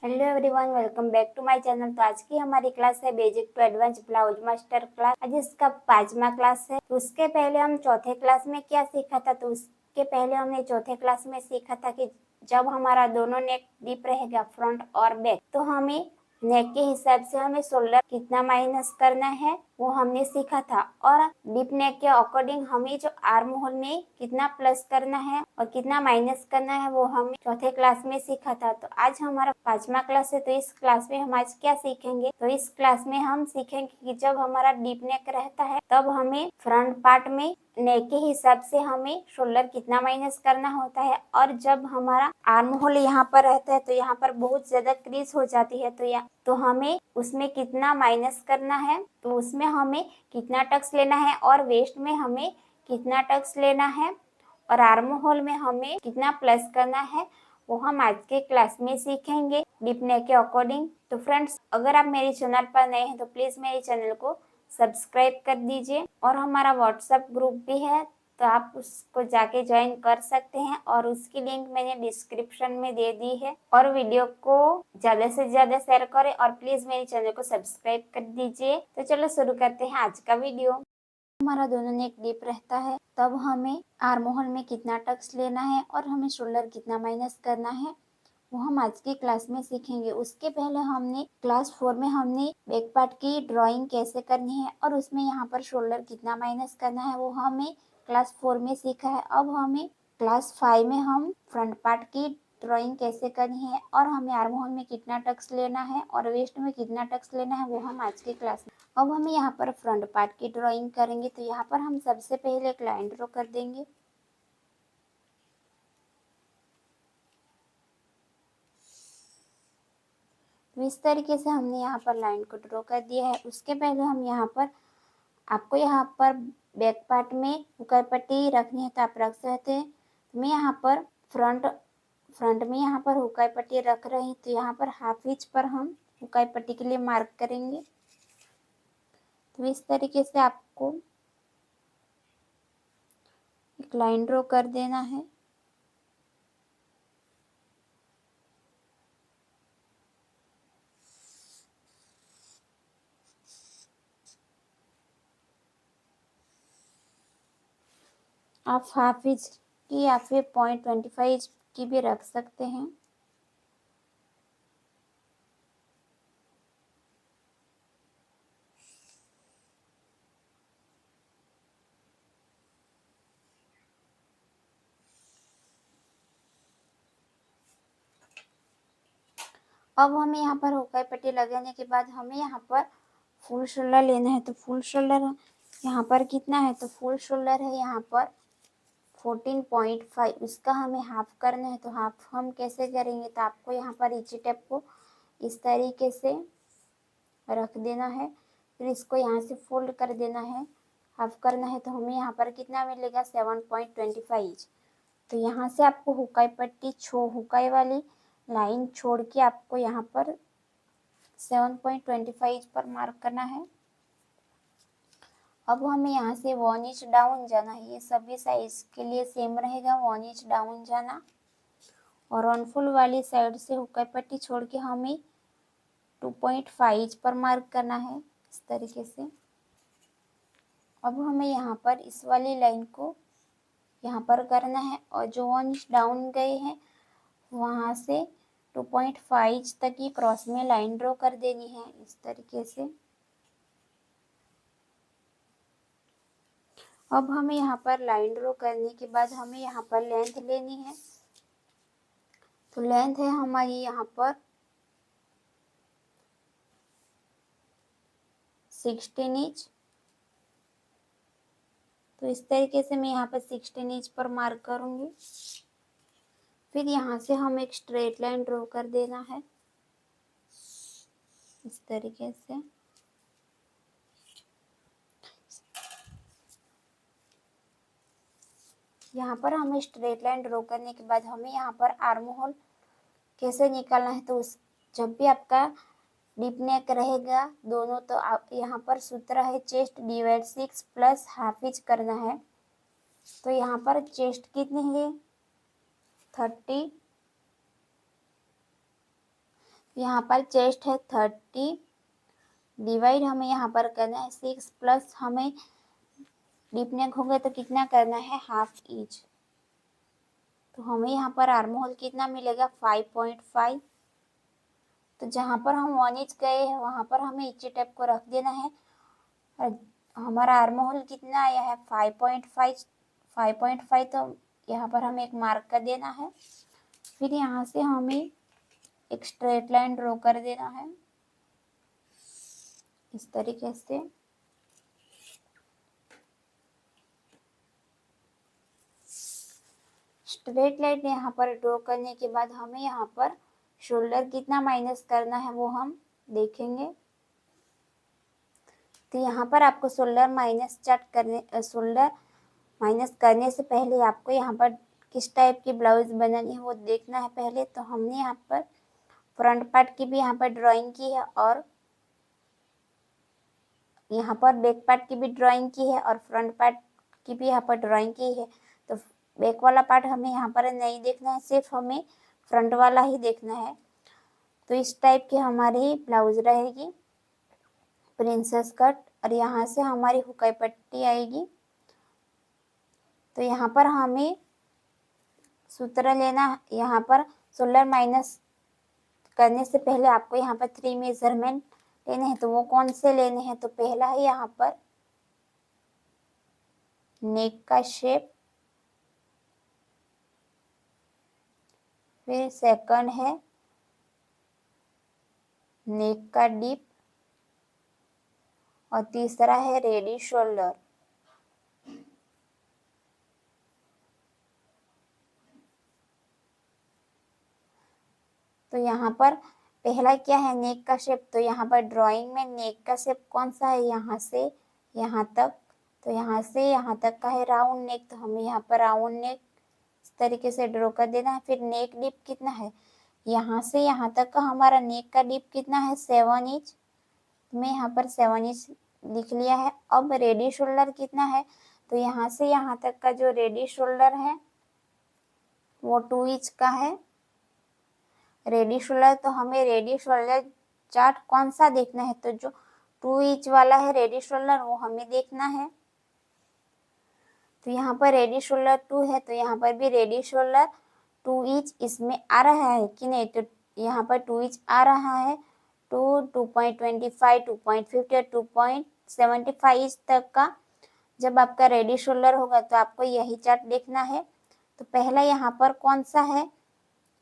Hello everyone, welcome back to my channel. तो आज की हमारी क्लास है basic to advance blouse master class. आज इसका 5वां क्लास है। तो उसके पहले हम चौथे क्लास में क्या सीखा था, तो उसके पहले हमने चौथे क्लास में सीखा था कि जब हमारा दोनों नेक डीप रहेगा फ्रंट और बैक, तो हमें नेक के हिसाब से हमें शोल्डर कितना माइनस करना है वो हमने सीखा था। और डीप नेक के अकॉर्डिंग हमें जो आर्म होल में कितना प्लस करना है और कितना माइनस करना है वो हमें चौथे क्लास में सीखा था। तो आज हमारा 5वां क्लास है। तो इस क्लास में हम आज क्या सीखेंगे, तो इस क्लास में हम सीखेंगे कि जब हमारा डीप नेक रहता है तब हमें फ्रंट पार्ट में नेक के हिसाब से हमें शोल्डर कितना माइनस करना होता है, और जब हमारा आर्म होल यहाँ पर रहता है तो यहाँ पर बहुत ज्यादा क्रीज हो जाती है, तो हमें उसमें कितना माइनस करना है, तो उसमें हमें कितना टक्स लेना है, और वेस्ट में हमें कितना टक्स लेना है, और आर्म होल में हमें कितना प्लस करना है, वो हम आज के क्लास में सीखेंगे डीप नेक के अकॉर्डिंग। तो फ्रेंड्स, अगर आप मेरे चैनल पर नए हैं तो प्लीज मेरे चैनल को सब्सक्राइब कर दीजिए, और हमारा व्हाट्सएप ग्रुप भी है तो आप उसको जाके ज्वाइन कर सकते हैं, और उसकी लिंक मैंने डिस्क्रिप्शन में दे दी है। और वीडियो को ज्यादा से ज्यादा शेयर करें, और प्लीज मेरे चैनल को सब्सक्राइब कर दीजिए। तो चलो शुरू करते हैं आज का वीडियो। हमारा दोनों नेक डीप रहता है तब हमें आर्म होल में कितना टक्स लेना है और हमें शोल्डर कितना माइनस करना है वो हम आज की क्लास में सीखेंगे। उसके पहले हमने क्लास 4 में हमने बैक पार्ट की ड्राइंग कैसे करनी है और उसमें यहाँ पर शोल्डर कितना माइनस करना है वो हमें क्लास 4 में सीखा है। अब हमें क्लास 5 में हम फ्रंट पार्ट की ड्राइंग कैसे करनी है और हमें आर्म होल में कितना टक्स लेना है और वेस्ट में कितना टक्स लेना है वो हम आज की क्लास में। अब हम यहाँ पर फ्रंट पार्ट की ड्राइंग करेंगे। तो यहाँ पर हम सबसे पहले एक लाइन ड्रॉ कर देंगे। तो इस तरीके से हमने यहाँ पर लाइन को ड्रॉ कर दिया है। उसके पहले हम यहाँ पर आपको यहाँ पर बैक पार्ट में हुकाई पट्टी रखनी है तो आप रख सकते हैं। तो मैं यहाँ पर फ्रंट में यहाँ पर हुकाई पट्टी रख रही, तो यहाँ पर हाफ इंच पर हम हुकाई पट्टी के लिए मार्क करेंगे। तो इस तरीके से आपको एक लाइन ड्रॉ कर देना है। आप हाफ इंच की या फिर 0.25 की भी रख सकते हैं। अब हमें यहाँ पर हुकाई पट्टी लगाने के बाद हमें यहाँ पर फुल शोल्डर लेना है। तो फुल शोल्डर यहाँ पर कितना है, तो फुल शोल्डर है यहाँ पर 14.5। उसका हमें हाफ करना है। तो हाफ हम कैसे करेंगे, तो आपको यहाँ पर इंची टेप को इस तरीके से रख देना है, फिर इसको यहाँ से फोल्ड कर देना है। हाफ करना है तो हमें यहाँ पर कितना मिलेगा, 7.25। तो यहाँ से आपको हुकाई पट्टी हुकाई वाली लाइन छोड़ के आपको यहाँ पर 7.25 पर मार्क करना है। अब हमें यहाँ से 1 इंच डाउन जाना है। ये सभी साइज के लिए सेम रहेगा, 1 इंच डाउन जाना, और अनफुल वाली साइड से हुक्का पट्टी छोड़ के हमें 2.5 पर मार्क करना है इस तरीके से। अब हमें यहाँ पर इस वाली लाइन को यहाँ पर करना है, और जो 1 इंच डाउन गए हैं वहाँ से 2.5 तक की क्रॉस में लाइन ड्रॉ कर देनी है इस तरीके से। अब हमें यहाँ पर लाइन ड्रॉ करने के बाद हमें यहाँ पर लेंथ लेनी है। तो लेंथ है हमारी यहाँ पर 16 इंच। तो इस तरीके से मैं यहाँ पर 16 इंच पर मार्क करूंगी। फिर यहाँ से हम एक स्ट्रेट लाइन ड्रॉ कर देना है इस तरीके से। यहाँ पर हमें स्ट्रेट लाइन ड्रॉ करने के बाद हमें यहाँ पर आर्म होल कैसे निकालना है, तो उस जब भी आपका डीप नेक रहेगा दोनों, तो आप यहाँ पर सूत्र है chest divide 6 plus half inch करना है। तो यहाँ पर चेस्ट कितनी है, 30 यहाँ पर चेस्ट है 30, डिवाइड हमें यहाँ पर करना है 6 प्लस हमें डीप नेक हो गया तो कितना करना है हाफ इंच। तो हमें यहाँ पर आर्म होल कितना मिलेगा 5.5। तो जहाँ पर हम 1 इंच गए हैं वहाँ पर हमें इंची टेप को रख देना है। और हमारा आर्म होल कितना आया है 5.5। तो यहाँ पर हमें एक मार्क कर देना है। फिर यहाँ से हमें एक स्ट्रेट लाइन ड्रॉ कर देना है इस तरीके से। स्ट्रेट लाइन यहाँ पर ड्रॉ करने के बाद हमें यहाँ पर शोल्डर कितना माइनस करना है वो हम देखेंगे। तो यहाँ पर आपको शोल्डर माइनस करने से पहले आपको यहाँ पर किस टाइप की ब्लाउज बनानी है वो देखना है पहले। तो हमने यहाँ पर फ्रंट पार्ट की भी यहाँ पर ड्राइंग की है और यहाँ पर बैक पार्ट की भी ड्राइंग की है और फ्रंट पार्ट की भी यहाँ पर ड्राइंग की है। तो बैक वाला पार्ट हमें यहाँ पर नहीं देखना है, सिर्फ हमें फ्रंट वाला ही देखना है। तो इस टाइप की हमारी ब्लाउज रहेगी प्रिंसेस कट। और यहाँ से हमारी हुकाई पट्टी आएगी। तो यहाँ पर हमें सूत्र लेना, यहाँ पर शोल्डर माइनस करने से पहले आपको यहाँ पर 3 मेजरमेंट लेने हैं। तो वो कौन से लेने हैं? तो पहला है यहाँ पर नेक का शेप, फिर सेकंड है नेक का डीप और तीसरा है रेडी शोल्डर। तो यहाँ पर पहला क्या है नेक का शेप। तो यहाँ पर ड्राइंग में नेक का शेप कौन सा है, यहाँ से यहाँ तक। तो यहाँ से यहाँ तक का है राउंड नेक। तो हमें यहाँ पर राउंड नेक इस तरीके से ड्रॉ कर देना है। फिर नेक डीप कितना है, यहाँ से यहाँ तक का हमारा नेक का डीप कितना है 7 इंच। मैं यहाँ पर 7 इंच लिख लिया है। अब रेडी शोल्डर कितना है, तो यहाँ से यहाँ तक का जो रेडी शोल्डर है वो 2 इंच का है रेडी शोल्डर। तो हमें रेडी शोल्डर चार्ट कौन सा देखना है, तो जो 2 इंच वाला है रेडी शोल्डर वो हमें देखना है। तो यहाँ पर रेडी शोल्डर 2 है, तो यहाँ पर भी रेडी शोल्डर 2 इंच इसमें आ रहा है कि नहीं। तो यहाँ पर 2 इंच आ रहा है। 2.25, 2.50 और 2.75 इंच तक का जब आपका रेडी शोल्डर होगा तो आपको यही चार्ट देखना है। तो पहला यहाँ पर कौन सा है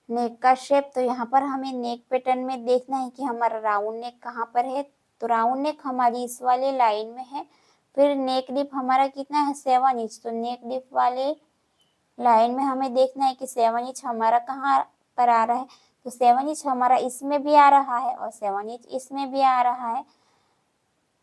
नेक का शेप। तो यहाँ पर हमें नेक पैटर्न में देखना है कि हमारा राउंड नेक कहाँ पर है। तो राउंड नेक हमारी इस वाले लाइन में है। फिर नेक डिप हमारा कितना है 7 इंच। तो नेक डिप वाले लाइन में हमें देखना है कि 7 इंच हमारा कहाँ पर आ रहा है। तो 7 इंच हमारा इसमें भी आ रहा है और 7 इंच इसमें भी आ रहा है।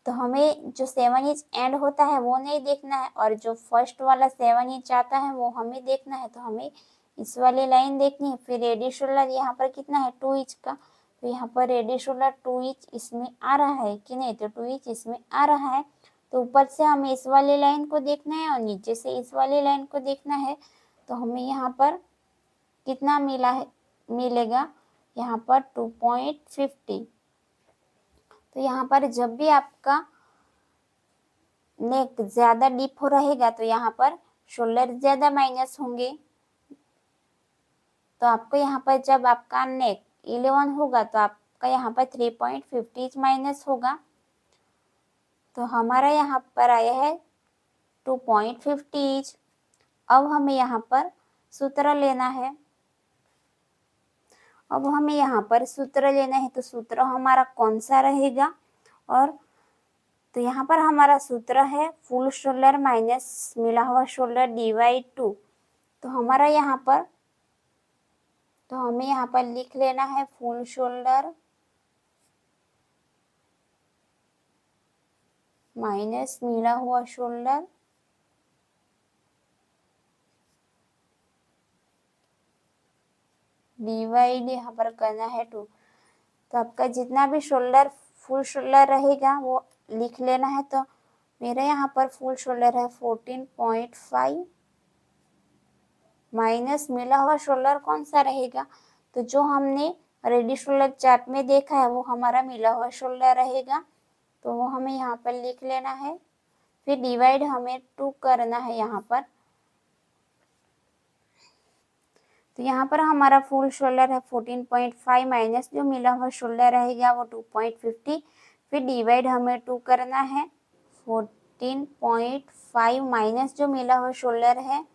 तो हमें जो 7 इंच एंड होता है वो नहीं देखना है और जो फर्स्ट वाला 7 इंच आता है वो हमें देखना है। तो हमें इस वाली लाइन देखनी है। फिर रेडी शोल्डर यहाँ पर कितना है 2 इंच का। तो यहाँ पर रेडी शोल्डर 2 इंच इसमें आ रहा है कि नहीं। तो 2 इंच इसमें आ रहा है। तो ऊपर से हमें इस वाली लाइन को देखना है और नीचे से इस वाली लाइन को देखना है। तो हमें यहाँ पर कितना मिलेगा यहाँ पर 2.50। तो यहाँ पर जब भी आपका नेक ज्यादा डीप हो रहेगा तो यहाँ पर शोल्डर ज्यादा माइनस होंगे। तो आपको यहाँ पर जब आपका नेक 11 होगा तो आपका यहाँ पर 3.50 माइनस होगा। तो हमारा यहाँ पर आया है 2.50। अब हमें यहाँ पर सूत्र लेना है। तो सूत्र हमारा कौन सा रहेगा, और तो यहाँ पर हमारा सूत्र है फुल शोल्डर माइनस मिला हुआ शोल्डर डिवाइड 2। तो हमारा यहाँ पर तो हमें यहाँ पर लिख लेना है फुल शोल्डर माइनस मिला हुआ शोल्डर डिवाइड यहाँ पर करना है 2। तो आपका जितना भी शोल्डर फुल शोल्डर रहेगा वो लिख लेना है। तो मेरा यहाँ पर फुल शोल्डर है 14.5 माइनस मिला हुआ शोल्डर कौन सा रहेगा, तो जो हमने रेडी शोल्डर चार्ट में देखा है वो हमारा मिला हुआ शोल्डर रहेगा, तो वो हमें यहाँ पर लिख लेना है। फिर डिवाइड हमें 2 करना है यहाँ पर। तो यहाँ पर हमारा फुल शोल्डर है 14.5 माइनस जो मिला हुआ शोल्डर रहेगा वो 2.50। फिर डिवाइड हमें 2 करना है। 14.5 माइनस जो मिला हुआ शोल्डर है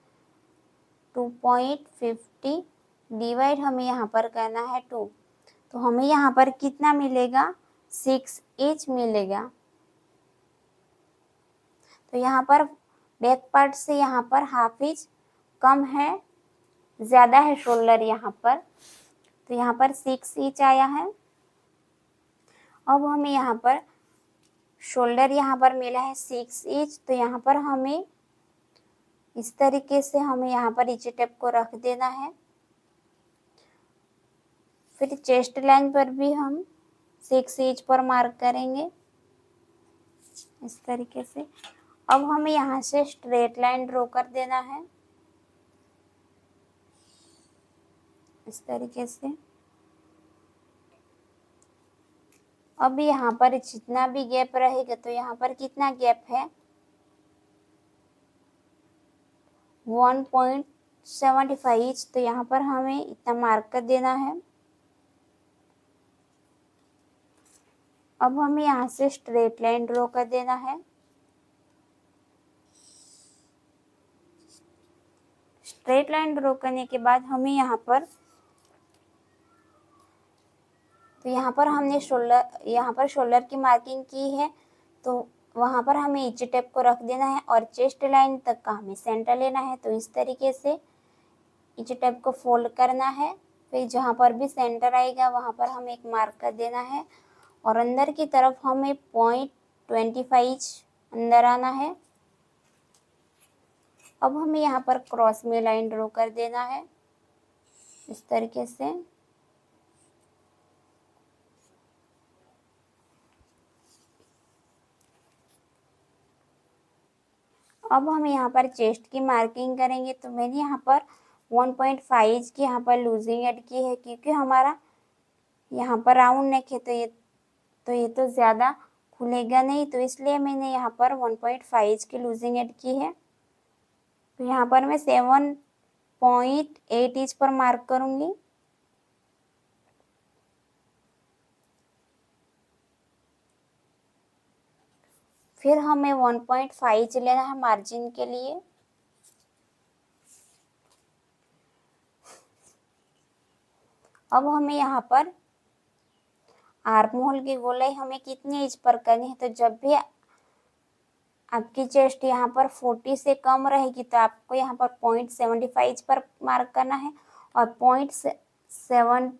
2.50 डिवाइड हमें यहाँ पर करना है 2। तो हमें यहाँ पर कितना मिलेगा, 6 इंच मिलेगा। तो यहाँ पर बैक पार्ट से यहाँ पर हाफ इंच कम है, ज़्यादा है शोल्डर यहाँ पर, तो यहाँ पर 6 इंच आया है। अब हमें यहाँ पर शोल्डर यहाँ पर मिला है 6 इंच, तो यहाँ पर हमें इस तरीके से हमें यहाँ पर इंची टेप को रख देना है। फिर चेस्ट लाइन पर भी हम 6 इंच पर मार्क करेंगे इस तरीके से। अब हमें यहाँ से स्ट्रेट लाइन ड्रॉ कर देना है इस तरीके से। अब यहाँ पर जितना भी गैप रहेगा, तो यहाँ पर कितना गैप है, 1.75 इंच, तो यहाँ पर हमें इतना मार्क कर देना है। अब हमें यहाँ से स्ट्रेट लाइन ड्रॉ कर देना है। स्ट्रेट लाइन ड्रॉ करने के बाद हमें यहाँ पर, तो यहाँ पर हमने शोल्डर की मार्किंग की है, तो वहाँ पर हमें इंची टेप को रख देना है और चेस्ट लाइन तक का हमें सेंटर लेना है। तो इस तरीके से इंची टेप को फोल्ड करना है। फिर जहाँ पर भी सेंटर आएगा वहाँ पर हमें एक मार्क कर देना है और अंदर की तरफ हमें 0.25 इंच अंदर आना है। अब हमें यहाँ पर क्रॉस में लाइन ड्रॉ कर देना है इस तरीके से। अब हम यहाँ पर चेस्ट की मार्किंग करेंगे, तो मैंने यहाँ पर 1.5 इंच की यहाँ पर लूजिंग ऐड की है, क्योंकि हमारा यहाँ पर राउंड नेक है, तो ये तो ज़्यादा खुलेगा नहीं, तो इसलिए मैंने यहाँ पर 1.5 इंच की लूजिंग ऐड की है। तो यहाँ पर मैं 7.8 इंच पर मार्क करूँगी। फिर हमें 1.5 इंच लेना है मार्जिन के लिए। अब हमें यहाँ पर आर्म होल की गोलाई हमें कितने इंच पर करनी है, तो जब भी आपकी चेस्ट यहाँ पर 40 से कम रहेगी तो आपको यहाँ पर 0.75 इंच पर मार्क करना है, और 0.7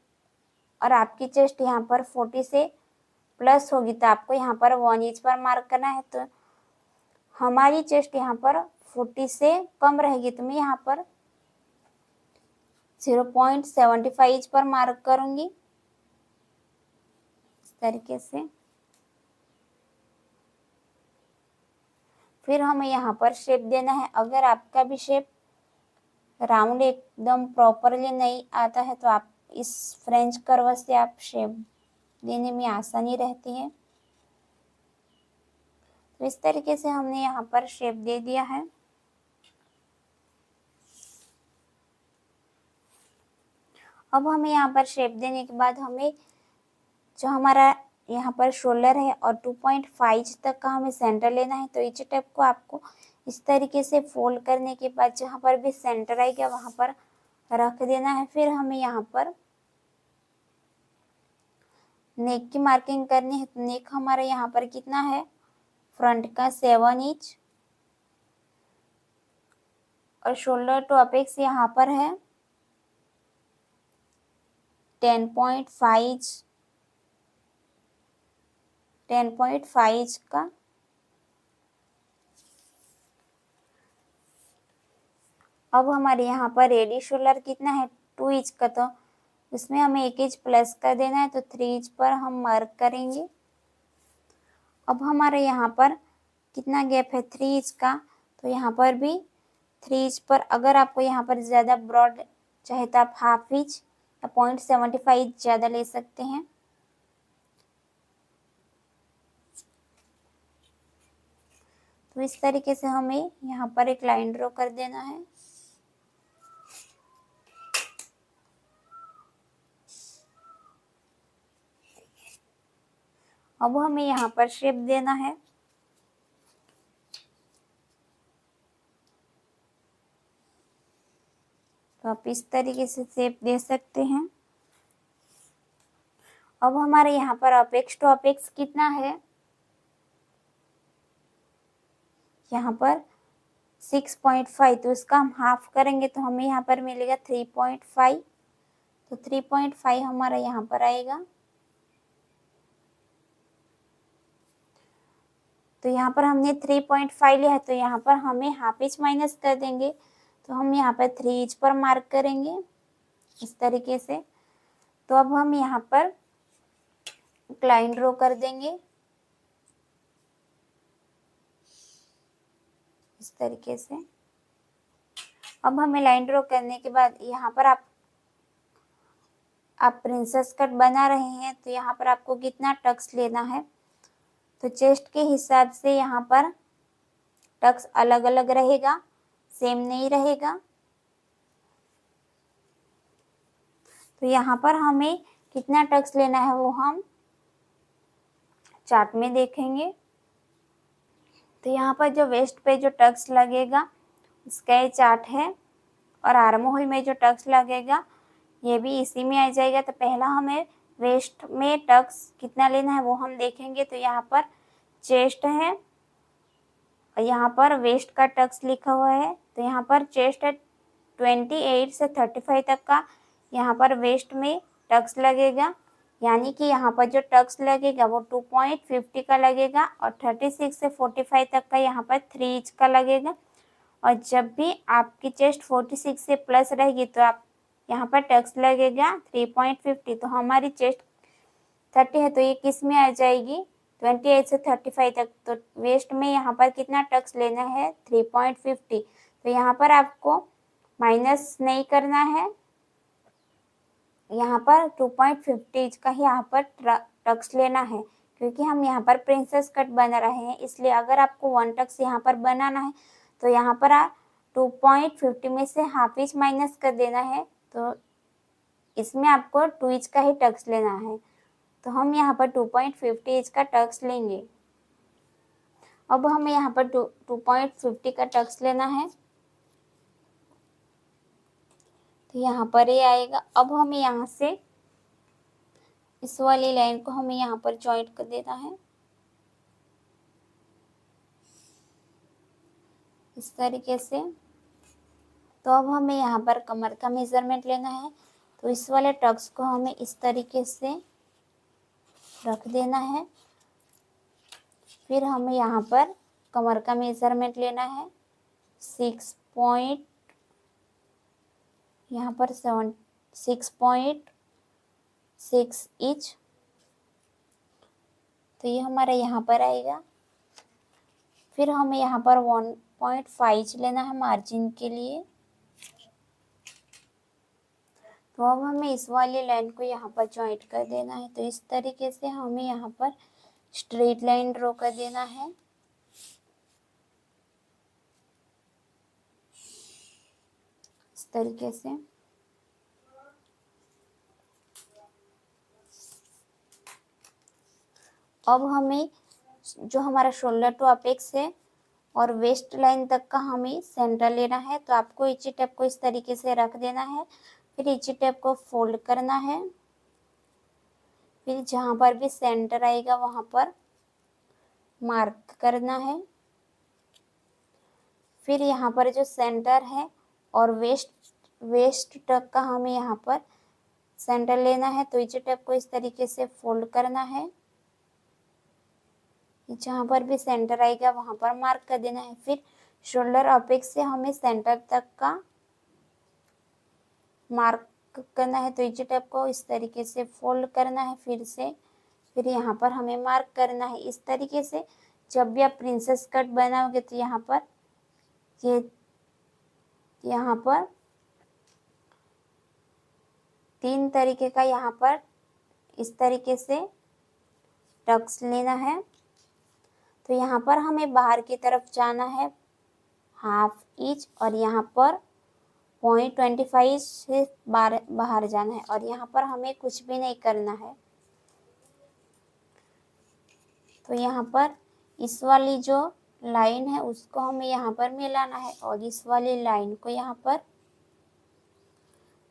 और आपकी चेस्ट यहाँ पर 40 से प्लस होगी तो आपको यहाँ पर 1 इंच पर मार्क करना है। तो हमारी चेस्ट यहाँ पर 40 से कम रहेगी, तो मैं यहाँ पर 0.75 इंच पर मार्क करूँगी इस तरीके से। फिर हमें यहाँ पर शेप देना है। अगर आपका भी शेप राउंड एकदम प्रॉपरली नहीं आता है तो आप इस फ्रेंच कर्व से आप शेप देने में आसानी रहती है। तो इस तरीके से हमने यहाँ पर शेप दे दिया है। अब हमें यहाँ पर शेप देने के बाद हमें जो हमारा यहाँ पर शोल्डर है और 2.5 इंच तक का हमें सेंटर लेना है। तो इंची टेप को आपको इस तरीके से फोल्ड करने के बाद जहाँ पर भी सेंटर आएगा वहाँ पर रख देना है। फिर हमें यहाँ पर नेक की मार्किंग करनी है। तो नेक हमारा यहाँ पर कितना है, फ्रंट का 7 इंच और शोल्डर टू अपेक्स यहाँ पर है 10.5 इंच, 10.5 इंच का। अब हमारे यहाँ पर रेडी शोल्डर कितना है, 2 इंच का, तो उसमें हमें 1 इंच प्लस कर देना है, तो 3 इंच पर हम मार्क करेंगे। अब हमारे यहाँ पर कितना गैप है, 3 इंच का, तो यहाँ पर भी 3 इंच पर, अगर आपको यहाँ पर ज़्यादा ब्रॉड चाहे तो आप हाफ इंच या 0.75 ज़्यादा ले सकते हैं। तो इस तरीके से हमें यहाँ पर एक लाइन ड्रॉ कर देना है। अब हमें यहाँ पर शेप देना है। तो आप इस तरीके से शेप दे सकते हैं। अब हमारे यहाँ पर अपेक्स टू अपेक्स कितना है, यहाँ पर 6.5, तो इसका हम हाफ करेंगे तो हमें यहाँ पर मिलेगा 3.5। तो 3.5 हमारा यहाँ पर आएगा। तो यहाँ पर हमने 3.5 लिया है, तो यहाँ पर हमें हाफ इंच माइनस कर देंगे। तो हम यहाँ पर 3 इंच पर मार्क करेंगे इस तरीके से। तो अब हम यहाँ पर लाइन ड्रॉ कर देंगे इस तरीके से। अब हमें लाइन ड्रॉ करने के बाद यहाँ पर आप प्रिंसेस कट बना रहे हैं, तो यहाँ पर आपको कितना टक्स लेना है, तो चेस्ट के हिसाब से यहाँ पर टक्स अलग अलग रहेगा, सेम नहीं रहेगा। तो यहाँ पर हमें कितना टक्स लेना है वो हम चार्ट में देखेंगे। तो यहाँ पर जो वेस्ट पे जो टक्स लगेगा उसका ये चार्ट है, और आर्म होल में जो टक्स लगेगा ये भी इसी में आ जाएगा। तो पहला हमें वेस्ट में टक्स कितना लेना है वो हम देखेंगे। तो यहाँ पर चेस्ट है और यहाँ पर वेस्ट का टक्स लिखा हुआ है। तो यहाँ पर चेस्ट है 28 से 35 तक का, यहाँ पर वेस्ट में टक्स लगेगा, यानी कि यहाँ पर जो टक्स लगेगा वो 2.50 का लगेगा, और 36 से 45 तक का यहाँ पर 3 इंच का लगेगा। और जब भी आपकी चेस्ट 46 से प्लस रहेगी तो आप यहाँ पर टक्स लगेगा 3.50। तो हमारी चेस्ट 30 है, तो ये किस में आ जाएगी 28 से 35 तक। तो वेस्ट में यहाँ पर कितना टक्स लेना है 3.50। तो यहाँ पर आपको माइनस नहीं करना है, यहाँ पर 2.50 का ही यहाँ पर टक्स लेना है, क्योंकि हम यहाँ पर प्रिंसेस कट बना रहे हैं। इसलिए अगर आपको 1 टक्स यहाँ पर बनाना है तो यहाँ पर 2.50 में से हाफ इंच माइनस कर देना है। तो इसमें आपको 2 इंच का ही टक्स लेना है। तो हम यहाँ पर 2.50 इंच का टक्स लेंगे। अब हमें यहाँ पर 2.50 का टक्स लेना है, तो यहाँ पर ये आएगा। अब हमें यहाँ से इस वाली लाइन को हमें यहाँ पर जॉइंट कर देना है इस तरीके से। तो अब हमें यहाँ पर कमर का मेजरमेंट लेना है। तो इस वाले टक्स को हमें इस तरीके से रख देना है। फिर हमें यहाँ पर कमर का मेजरमेंट लेना है 6.6 इंच। तो ये हमारा यहाँ पर आएगा। फिर हमें यहाँ पर 1.5 लेना है मार्जिन के लिए। तो अब हमें इस वाली लाइन को यहाँ पर जॉइंट कर देना है। तो इस तरीके से हमें यहाँ पर स्ट्रेट लाइन ड्रॉ कर देना है। इस तरीके से अब हमें जो हमारा शोल्डर टू अपेक्स है और वेस्ट लाइन तक का हमें सेंटर लेना है। तो आपको इची टेप को इस तरीके से रख देना है। फिर इची टेप को फोल्ड करना है। फिर जहाँ पर भी सेंटर आएगा वहाँ पर मार्क करना है। फिर यहाँ पर जो सेंटर है और वेस्ट तक का हमें यहाँ पर सेंटर लेना है। तो इची टेप को इस तरीके से फोल्ड करना है। जहाँ पर भी सेंटर आएगा वहाँ पर मार्क कर देना है। फिर शोल्डर अपेक्स से हमें सेंटर तक का मार्क करना है। तो इची टेप को इस तरीके से फोल्ड करना है फिर यहाँ पर हमें मार्क करना है। इस तरीके से जब भी आप प्रिंसेस कट बनाओगे तो यहाँ पर 3 तरीके का यहाँ पर इस तरीके से टक्स लेना है। तो यहाँ पर हमें बाहर की तरफ जाना है हाफ इंच और यहाँ पर 0.25 से बाहर जाना है और यहाँ पर हमें कुछ भी नहीं करना है। तो यहाँ पर इस वाली जो लाइन है उसको हमें यहाँ पर मिलाना है और इस वाली लाइन को यहाँ पर,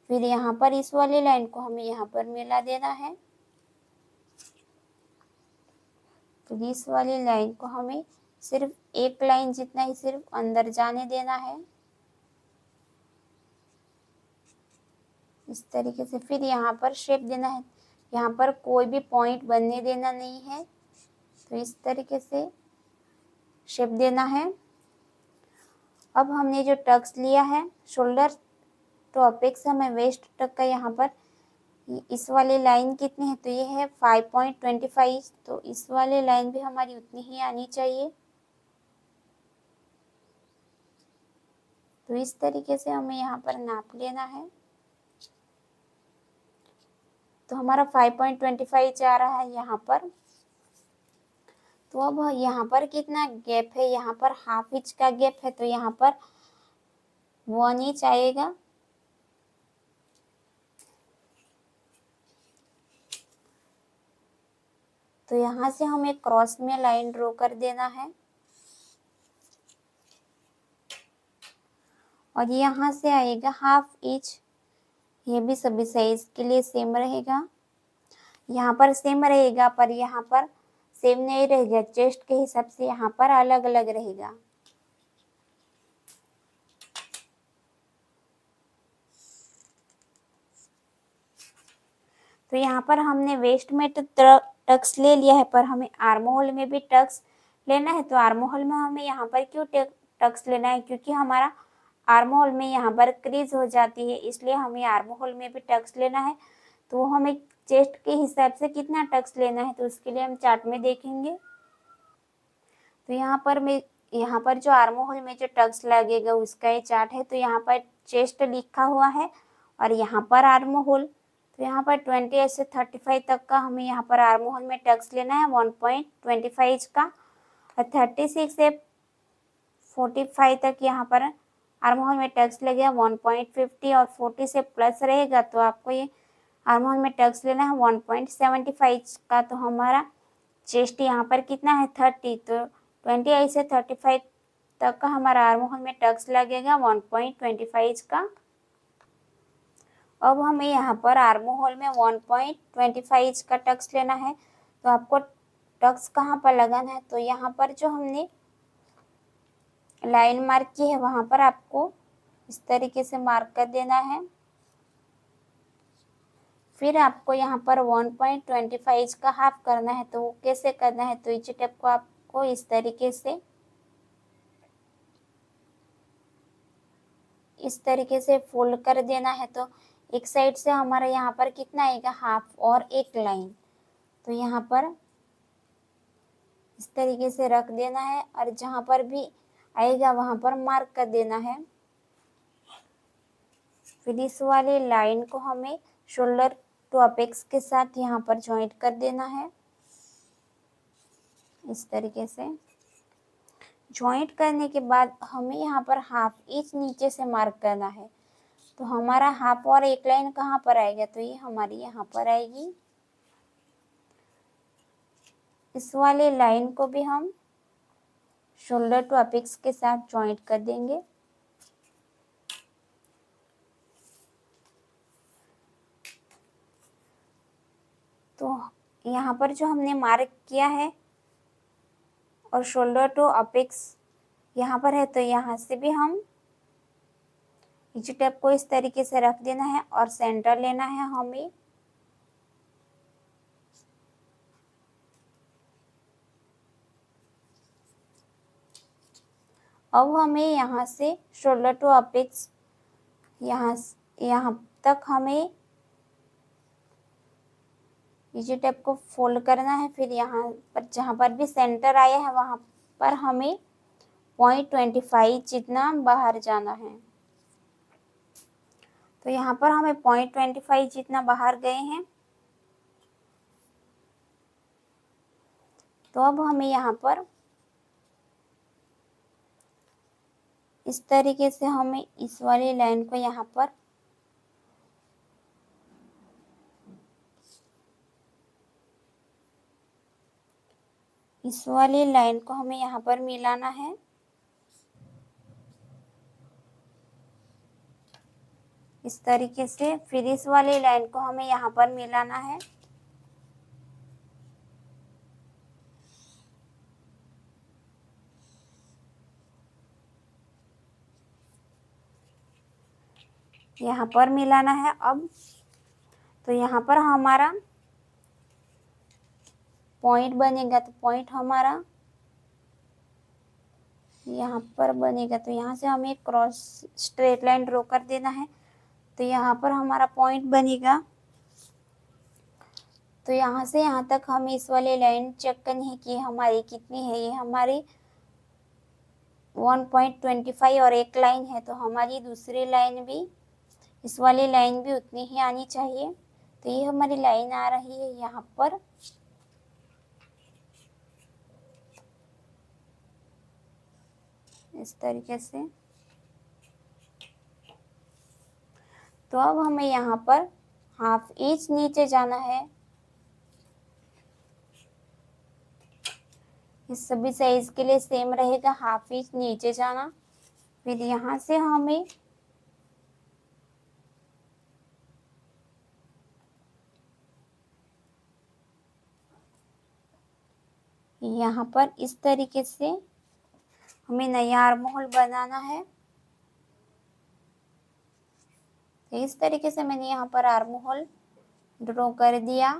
फिर यहाँ पर इस वाली लाइन को हमें यहाँ पर मिला देना है। तो इस वाली लाइन को हमें सिर्फ एक लाइन जितना ही सिर्फ अंदर जाने देना है इस तरीके से। फिर यहाँ पर शेप देना है, यहाँ पर कोई भी पॉइंट बनने देना नहीं है। तो इस तरीके से शेप देना है। अब हमने जो टक्स लिया है शोल्डर तो अपेक्स हमें वेस्ट तक का यहाँ पर इस वाली लाइन कितनी है, तो ये है 5.25। तो इस वाली लाइन भी हमारी उतनी ही आनी चाहिए। तो इस तरीके से हमें यहाँ पर नाप लेना है। तो हमारा 5.25 जा रहा है यहाँ पर। तो अब यहाँ पर कितना गैप है, यहाँ पर हाफ इंच का गैप है, तो यहाँ पर 1 इंच आएगा। तो यहाँ से हमें क्रॉस में लाइन ड्रॉ कर देना है और यहाँ से आएगा हाफ इंच। ये भी सभी साइज के लिए सेम रहेगा, यहाँ पर सेम रहेगा पर यहाँ पर सेम नहीं रहेगा, चेस्ट के हिसाब से यहाँ पर अलग अलग रहेगा। तो यहाँ पर हमने वेस्ट में तो टक्स ले लिया है पर हमें आर्म होल में भी टक्स लेना है। तो आर्म होल में हमें यहाँ पर क्यों टक्स लेना है, क्योंकि हमारा आर्म होल में यहाँ पर क्रीज हो जाती है, इसलिए हमें आर्म होल में भी टक्स लेना है। तो हमें चेस्ट के हिसाब से कितना टक्स लेना है तो उसके लिए हम चार्ट में देखेंगे। तो यहाँ पर जो आर्म होल में जो टक्स लगेगा उसका ये चार्ट है। तो यहाँ पर चेस्ट लिखा हुआ है और यहाँ पर आर्म होल। तो यहाँ पर 28 से 35 तक का हमें यहाँ पर आर्म होल में टक्स लेना है 1.25 का, और 36 से 45 तक यहाँ पर आर्म होल में टक्स लगेगा 1.50 और 40 से प्लस रहेगा तो आपको ये आर्म होल में टक्स लेना है 1.75 का। तो हमारा चेस्ट यहाँ पर कितना है 30, तो 28 से 35 तक का हमारा आर्म होल में टक्स लगेगा 1.25 का। अब हमें यहाँ पर आर्म होल में 1.25 का टक्स लेना है। तो आपको टक्स कहाँ पर लगाना है, तो यहाँ पर जो हमने लाइन मार्क की है वहाँ पर आपको इस तरीके से मार्क कर देना है। फिर आपको यहाँ पर 1.25 का हाफ करना है। तो वो कैसे करना है, तो इस टेप को आपको इस तरीके से फोल्ड कर देना है। तो एक साइड से हमारा यहाँ पर कितना आएगा हाफ और एक लाइन, तो यहाँ पर इस तरीके से रख देना है और जहाँ पर भी आएगा वहाँ पर मार्क कर देना है। फिर इस वाली लाइन को हमें शोल्डर टू अपेक्स के साथ यहाँ पर ज्वाइंट कर देना है। इस तरीके से ज्वाइंट करने के बाद हमें यहाँ पर हाफ इंच नीचे से मार्क करना है। तो हमारा हाफ और एक लाइन कहाँ पर आएगा, तो ये हमारी यहाँ पर आएगी। इस वाले लाइन को भी हम शोल्डर टू अपेक्स के साथ ज्वाइंट कर देंगे। तो यहाँ पर जो हमने मार्क किया है और शोल्डर टू अपेक्स यहाँ पर है, तो यहाँ से भी हम इस टेप को इस तरीके से रख देना है और सेंटर लेना है हमें। अब हमें यहाँ से शोल्डर टू अपेक्स यहाँ तक हमें इस टेप को फोल्ड करना है। फिर यहाँ पर जहाँ पर भी सेंटर आया है वहाँ पर हमें 0.25 जितना बाहर जाना है। तो यहाँ पर हमें 0.25 जितना बाहर गए हैं। तो अब हमें यहाँ पर इस तरीके से हमें इस वाली लाइन को यहाँ पर यहाँ पर मिलाना है। इस तरीके से फिर इस वाली लाइन को हमें यहाँ पर मिलाना है। यहाँ पर मिलाना है। अब तो यहाँ पर हमारा पॉइंट बनेगा, तो पॉइंट हमारा यहाँ पर बनेगा। तो यहाँ से हमें क्रॉस स्ट्रेट लाइन ड्रॉ कर देना है। तो यहाँ पर हमारा पॉइंट बनेगा। तो यहाँ से यहाँ तक हमें इस वाली लाइन चेक करनी है कि हमारी कितनी है। ये हमारी 1.25 और एक लाइन है, तो हमारी दूसरी लाइन भी, इस वाली लाइन भी उतनी ही आनी चाहिए। तो ये हमारी लाइन आ रही है यहाँ पर। इस तरीके से। तो अब हमें यहाँ पर हाफ इंच नीचे जाना है। इस सभी साइज के लिए सेम रहेगा, हाफ इंच नीचे जाना। फिर यहाँ से हमें यहाँ पर इस तरीके से हमें नया आर्म होल बनाना है। इस तरीके से मैंने यहाँ पर आर्म होल ड्रॉ कर दिया।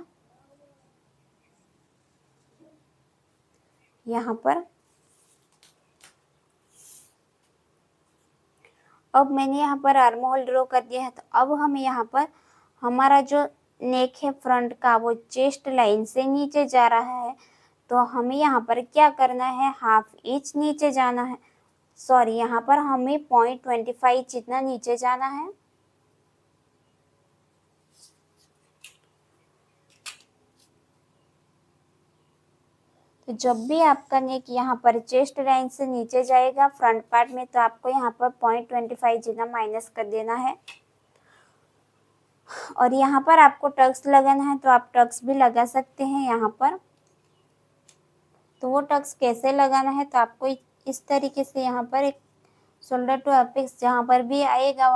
यहाँ पर अब मैंने यहाँ पर आर्म होल ड्रॉ कर दिया है। तो अब हमें यहाँ पर हमारा जो नेक है फ्रंट का, वो चेस्ट लाइन से नीचे जा रहा है। तो हमें यहाँ पर क्या करना है, हाफ इंच नीचे जाना है। सॉरी, यहाँ पर हमें 0.25 जितना नीचे जाना है। तो जब भी आपका नेक यहाँ पर चेस्ट लाइन से नीचे जाएगा फ्रंट पार्ट में, तो आपको यहाँ पर 0.25 जितना माइनस कर देना है। और यहाँ पर आपको टक्स लगाना है, तो आप टक्स भी लगा सकते हैं यहाँ पर। तो वो टक्स कैसे लगाना है, तो आपको इस तरीके से यहाँ पर एक शोल्डर टू अपेक्स जहाँ पर भी आएगा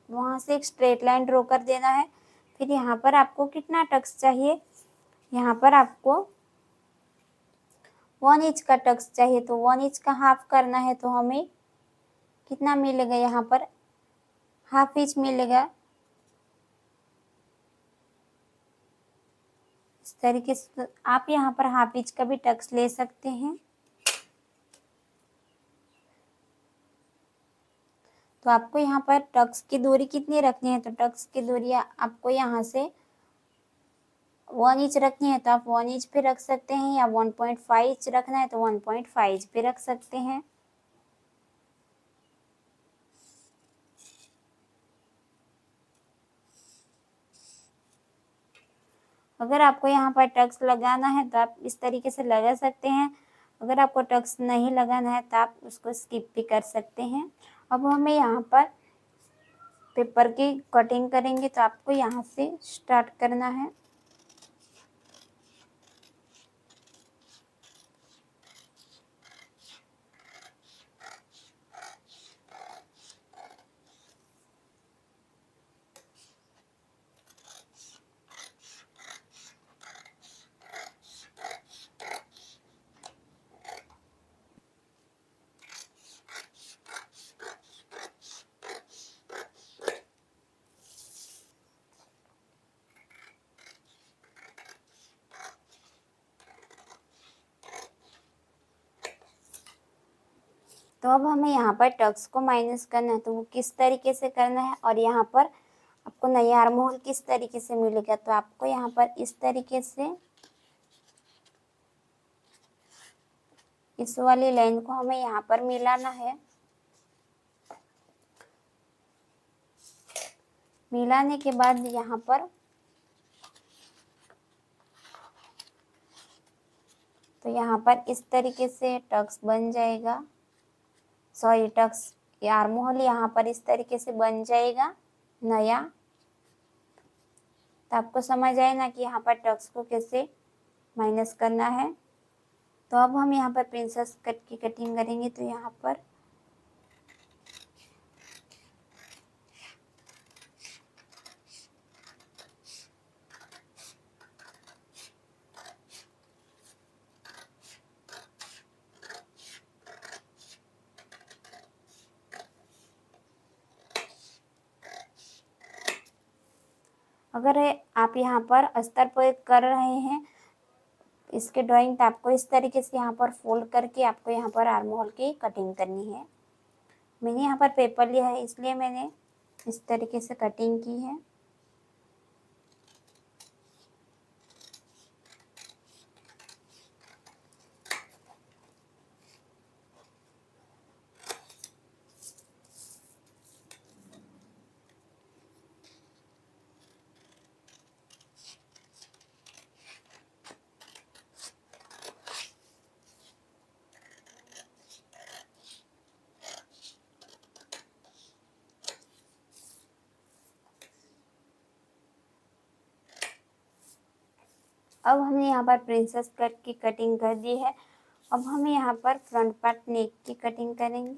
वहाँ से एक स्ट्रेट लाइन ड्रॉ कर देना है। फिर यहाँ पर आपको कितना टक्स चाहिए, यहाँ पर आपको 1 इंच का टक्स चाहिए। तो 1 इंच का हाफ करना है, तो हमें कितना मिलेगा, यहाँ पर हाफ इंच मिलेगा। इस तरीके से आप यहाँ पर हाफ इंच का भी टक्स ले सकते हैं। तो आपको यहाँ पर टक्स की दूरी कितनी रखनी है, तो टक्स की दूरी आपको यहाँ से 1 इंच रखनी है, तो आप 1 इंच पे रख सकते हैं, या 1.5 इंच रखना है तो 1.5 इंच पे रख सकते हैं। अगर आपको यहाँ पर टक्स लगाना है तो आप इस तरीके से लगा सकते हैं। अगर आपको टक्स नहीं लगाना है तो आप उसको स्किप भी कर सकते हैं। अब हमें यहाँ पर पेपर की कटिंग करेंगे, तो आपको यहाँ से स्टार्ट करना है। तो अब हमें यहाँ पर टक्स को माइनस करना है, तो वो किस तरीके से करना है, और यहाँ पर आपको नया आर्म होल किस तरीके से मिलेगा। तो आपको यहाँ पर इस तरीके से इस वाली लाइन को हमें यहाँ पर मिलाना है। मिलाने के बाद यहाँ पर तो यहाँ पर इस तरीके से टक्स बन जाएगा, सॉरी टक्स आर्महोल यहाँ पर इस तरीके से बन जाएगा नया। तो आपको समझ आए ना कि यहाँ पर टक्स को कैसे माइनस करना है। तो अब हम यहाँ पर प्रिंसेस कट की कटिंग करेंगे। तो यहाँ पर अगर आप यहाँ पर अस्तर प्रयोग कर रहे हैं इसके ड्राइंग, तो आपको इस तरीके से यहाँ पर फोल्ड करके आपको यहाँ पर आर्म होल की कटिंग करनी है। मैंने यहाँ पर पेपर लिया है इसलिए मैंने इस तरीके से कटिंग की है। अब हमने यहाँ पर प्रिंसेस कट की कटिंग कर दी है। अब हम यहाँ पर फ्रंट पार्ट नेक की कटिंग करेंगे।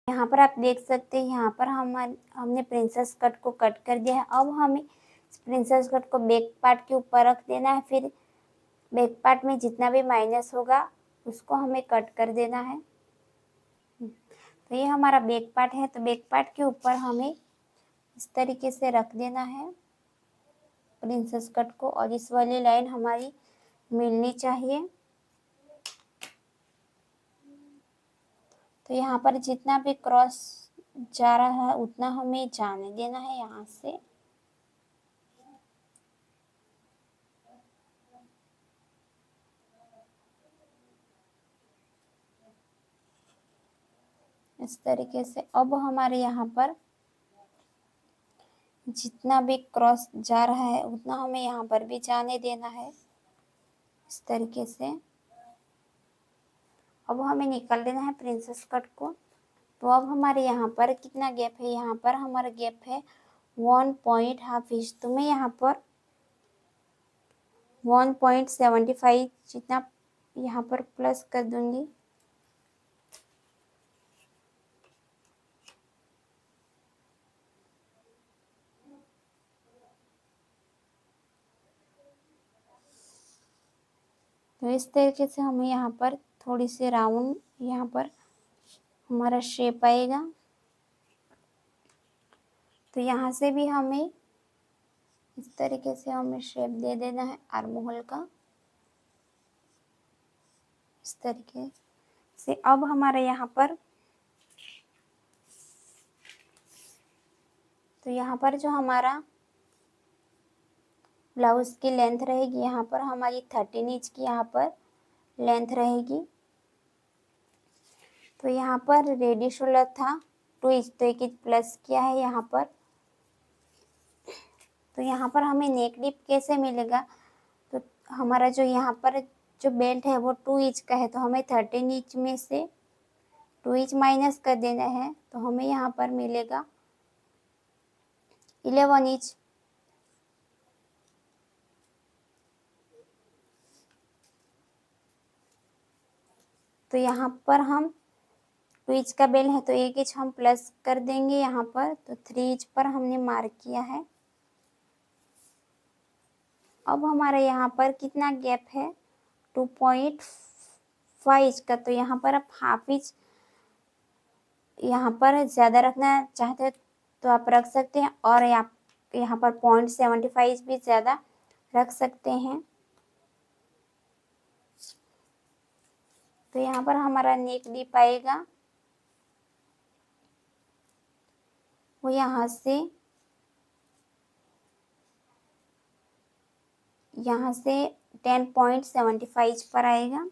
यहाँ पर आप देख सकते हैं यहाँ पर हमने प्रिंसेस कट को कट कर दिया है। अब हमें प्रिंसेस कट को बैक पार्ट के ऊपर रख देना है। फिर बैक पार्ट में जितना भी माइनस होगा उसको हमें कट कर देना है। तो ये हमारा बैक पार्ट है। तो बैक पार्ट के ऊपर हमें इस तरीके से रख देना है प्रिंसेस कट को, और इस वाली लाइन हमारी मिलनी चाहिए। तो यहाँ पर जितना भी क्रॉस जा रहा है उतना हमें जाने देना है यहाँ से। इस तरीके से अब हमारे यहाँ पर जितना भी क्रॉस जा रहा है उतना हमें यहाँ पर भी जाने देना है इस तरीके से। अब हमें निकाल देना है प्रिंसेस कट को। तो अब हमारे यहाँ पर कितना गैप है, यहाँ पर हमारा गैप है 1.5 इंच। तो मैं यहाँ पर 1.75 जितना यहाँ पर प्लस कर दूंगी। तो इस तरीके से हमें यहाँ पर थोड़ी सी राउंड यहाँ पर हमारा शेप आएगा। तो यहाँ से भी हमें इस तरीके से हमें शेप दे देना है आर्म होल का इस तरीके से। अब हमारे यहाँ पर तो यहाँ पर जो हमारा ब्लाउज की लेंथ रहेगी यहाँ पर हमारी 13 इंच की यहाँ पर लेंथ रहेगी। तो यहाँ पर रेडी शोल्डर था 2 इंच, तो 1 इंच प्लस किया है यहाँ पर। तो यहाँ पर हमें नेक डिप कैसे मिलेगा, तो हमारा जो यहाँ पर जो बेल्ट है वो 2 इंच का है। तो हमें 13 इंच में से 2 इंच माइनस कर देना है। तो हमें यहाँ पर मिलेगा 11 इंच। तो यहाँ पर हम 2 इंच का बेल है तो 1 इंच हम प्लस कर देंगे यहाँ पर। तो 3 इंच पर हमने मार्क किया है। अब हमारा यहाँ पर कितना गैप है 2.5 इंच का। तो यहाँ पर आप हाफ इंच यहाँ पर ज़्यादा रखना चाहते हैं तो आप रख सकते हैं, और आप यहाँ पर 0.75 भी ज़्यादा रख सकते हैं। तो यहाँ पर हमारा नेक डीप आएगा वो यहाँ से 10.75 पर आएगा।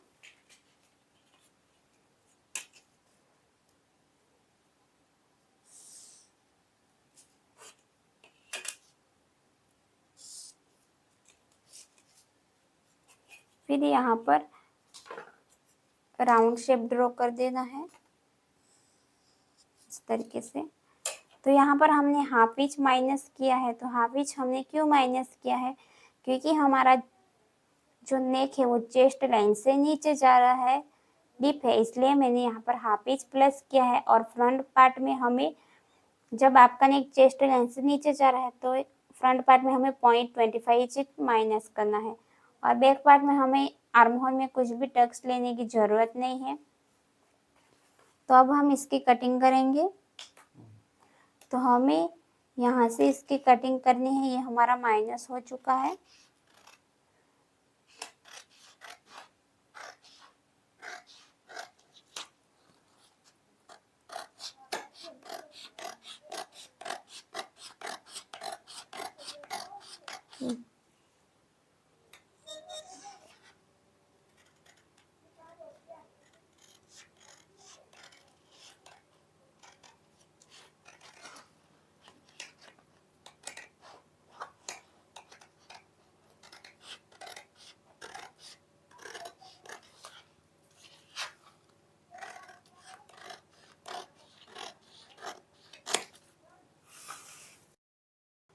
फिर यहाँ पर राउंड शेप ड्रॉ कर देना है इस तरीके से। तो यहाँ पर हमने हाफ इंच माइनस किया है। तो हाफ इंच हमने क्यों माइनस किया है? क्योंकि हमारा जो नेक है वो चेस्ट लाइन से नीचे जा रहा है, डीप है, इसलिए मैंने यहाँ पर हाफ इंच प्लस किया है। और फ्रंट पार्ट में हमें, जब आपका नेक चेस्ट लाइन से नीचे जा रहा है तो फ्रंट पार्ट में हमें 0.25 इंच माइनस करना है। और बैक पार्ट में हमें आर्म होल में कुछ भी टक्स लेने की ज़रूरत नहीं है। तो अब हम इसकी कटिंग करेंगे। तो हमें यहाँ से इसकी कटिंग करनी है। ये हमारा माइनस हो चुका है।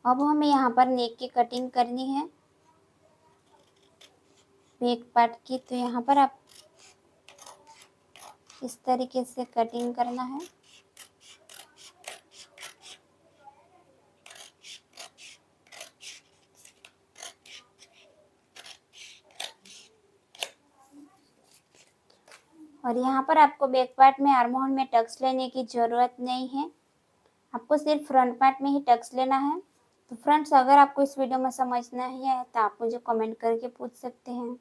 अब हमें यहाँ पर नेक की कटिंग करनी है बैक पार्ट की। तो यहाँ पर आप इस तरीके से कटिंग करना है। और यहाँ पर आपको बैक पार्ट में आर्म होल में टक्स लेने की ज़रूरत नहीं है, आपको सिर्फ फ्रंट पार्ट में ही टक्स लेना है। तो फ्रेंड्स, अगर आपको इस वीडियो में समझ नहीं आया तो आप मुझे कमेंट करके पूछ सकते हैं।